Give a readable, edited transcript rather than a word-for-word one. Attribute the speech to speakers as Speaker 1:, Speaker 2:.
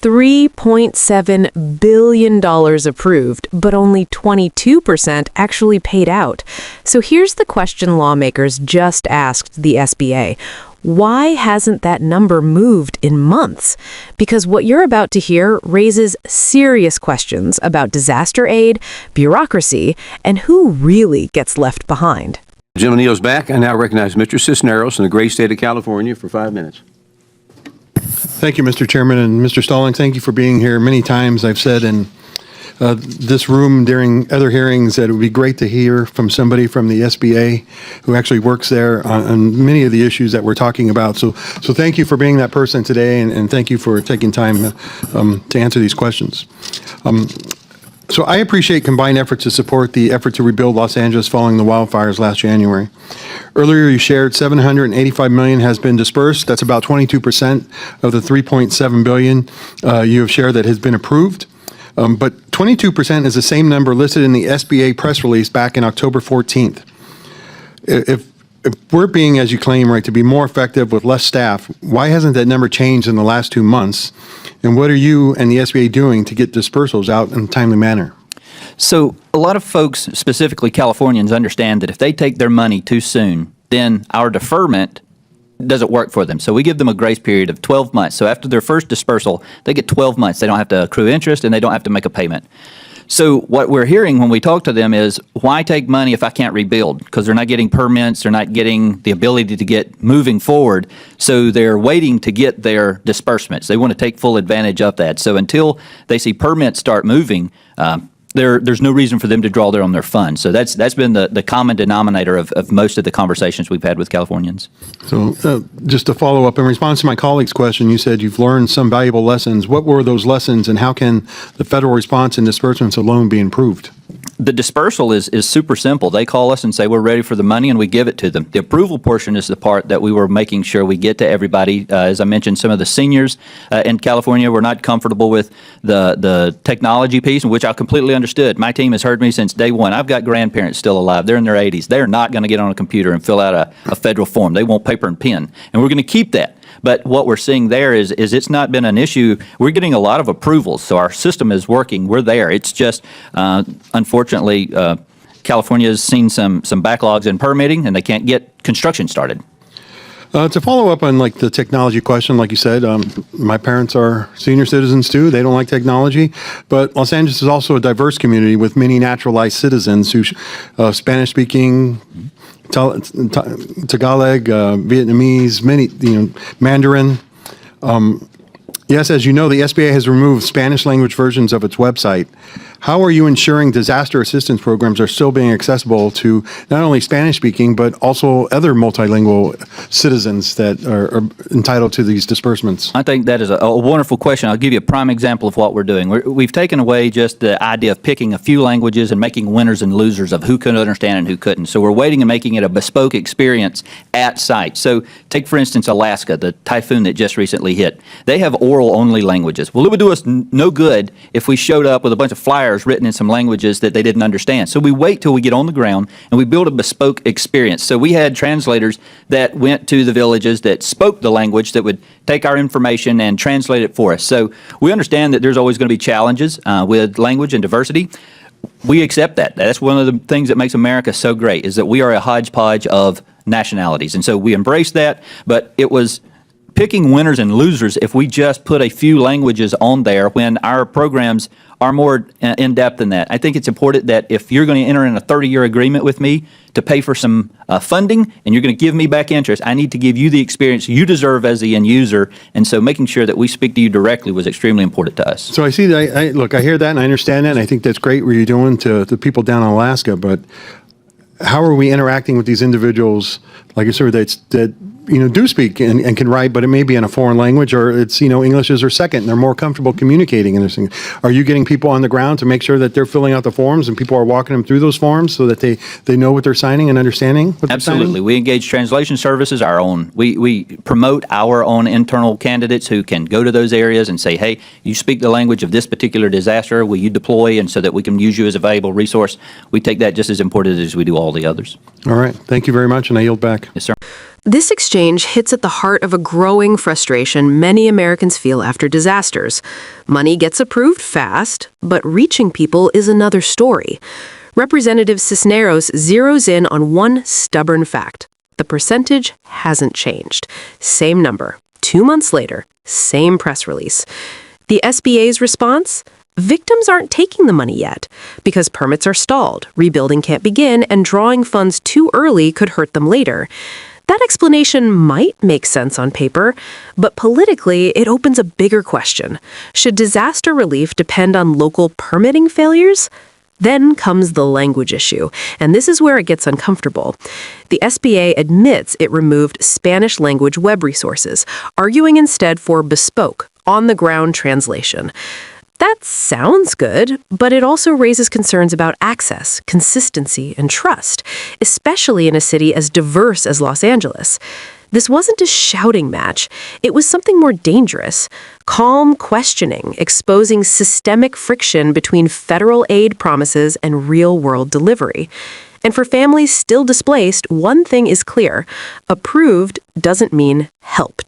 Speaker 1: $3.7 billion approved, but only 22% actually paid out. So here's the question lawmakers just asked the SBA. Why hasn't that number moved in months? Because what you're about to hear raises serious questions about disaster aid, bureaucracy, and who really gets left behind.
Speaker 2: The gentleman kneels back. I now recognize Mr. Cisneros in the great state of California for 5 minutes.
Speaker 3: Thank you, Mr. Chairman, and Mr. Stallings, thank you for being here. Many times I've said in this room during other hearings that it would be great to hear from somebody from the SBA who actually works there on many of the issues that we're talking about. So thank you for being that person today, and thank you for taking time to answer these questions. So I appreciate combined efforts to support the effort to rebuild Los Angeles following the wildfires last January. Earlier you shared $785 million has been dispersed. That's about 22% of the $3.7 billion you have shared that has been approved. But 22% is the same number listed in the SBA press release back in October 14th. If we're being, as you claim, right, to be more effective with less staff, why hasn't that number changed in the last 2 months? And what are you and the SBA doing to get dispersals out in a timely manner?
Speaker 4: So a lot of folks, specifically Californians, understand that if they take their money too soon, then our deferment doesn't work for them. So we give them a grace period of 12 months. So after their first dispersal, they get 12 months. They don't have to accrue interest and they don't have to make a payment. So what we're hearing when we talk to them is, why take money if I can't rebuild? Because they're not getting permits, they're not getting the ability to get moving forward. So they're waiting to get their disbursements. They want to take full advantage of that. So until they see permits start moving, there's no reason for them to draw on their funds. So that's been the common denominator of most of the conversations we've had with Californians.
Speaker 3: So just to follow up, in response to my colleague's question, you said you've learned some valuable lessons. What were those lessons, and how can the federal response and disbursements alone be improved?
Speaker 4: The dispersal is super simple. They call us and say we're ready for the money, and we give it to them. The approval portion is the part that we were making sure we get to everybody. As I mentioned, some of the seniors in California were not comfortable with the technology piece, which I completely understood. My team has heard me since day one. I've got grandparents still alive. They're in their 80s. They're not going to get on a computer and fill out a federal form. They want paper and pen, and we're going to keep that. But what we're seeing there is it's not been an issue. We're getting a lot of approvals, so our system is working. We're there. It's just, unfortunately, California has seen some backlogs in permitting, and they can't get construction started.
Speaker 3: To follow up on the technology question, like you said, my parents are senior citizens too. They don't like technology, but Los Angeles is also a diverse community with many naturalized citizens who Spanish-speaking, Tagalog, Vietnamese, many, Mandarin. Yes, as you know, the SBA has removed Spanish language versions of its website. How are you ensuring disaster assistance programs are still being accessible to not only Spanish-speaking, but also other multilingual citizens that are entitled to these disbursements?
Speaker 4: I think that is a wonderful question. I'll give you a prime example of what we're doing. We've taken away just the idea of picking a few languages and making winners and losers of who could understand and who couldn't. So we're waiting and making it a bespoke experience at site. So take, for instance, Alaska, the typhoon that just recently hit. They have oral-only languages. Well, it would do us no good if we showed up with a bunch of flyers written in some languages that they didn't understand. So we wait till we get on the ground and we build a bespoke experience. So we had translators that went to the villages that spoke the language that would take our information and translate it for us. So we understand that there's always going to be challenges with language and diversity. We accept that. That's one of the things that makes America so great, is that we are a hodgepodge of nationalities. And so we embrace that, but it was picking winners and losers if we just put a few languages on there when our programs are more in-depth than that. I think it's important that if you're going to enter in a 30-year agreement with me to pay for some funding and you're going to give me back interest, I need to give you the experience you deserve as the end user. And so making sure that we speak to you directly was extremely important to us.
Speaker 3: So I see that. Look, I hear that and I understand that, and I think that's great what you're doing to the people down in Alaska, but how are we interacting with these individuals, like I said, that do speak and can write, but it may be in a foreign language, or it's, English is their second, and they're more comfortable communicating in this thing. Are you getting people on the ground to make sure that they're filling out the forms and people are walking them through those forms so that they know what they're signing and understanding what they're signing?
Speaker 4: Absolutely. We engage translation services, our own. We promote our own internal candidates who can go to those areas and say, hey, you speak the language of this particular disaster, will you deploy, and so that we can use you as a valuable resource. We take that just as important as we do all the others.
Speaker 3: All right. Thank you very much, and I yield back.
Speaker 4: Yes, sir.
Speaker 1: This exchange hits at the heart of a growing frustration many Americans feel after disasters. Money gets approved fast, but reaching people is another story. Representative Cisneros zeroes in on one stubborn fact. The percentage hasn't changed. Same number. 2 months later, same press release. The SBA's response? Victims aren't taking the money yet because permits are stalled, rebuilding can't begin, and drawing funds too early could hurt them later. That explanation might make sense on paper, but politically, it opens a bigger question. Should disaster relief depend on local permitting failures? Then comes the language issue, and this is where it gets uncomfortable. The SBA admits it removed Spanish language web resources, arguing instead for bespoke, on-the-ground translation. That sounds good, but it also raises concerns about access, consistency, and trust, especially in a city as diverse as Los Angeles. This wasn't a shouting match. It was something more dangerous. Calm questioning, exposing systemic friction between federal aid promises and real-world delivery. And for families still displaced, one thing is clear. Approved doesn't mean helped.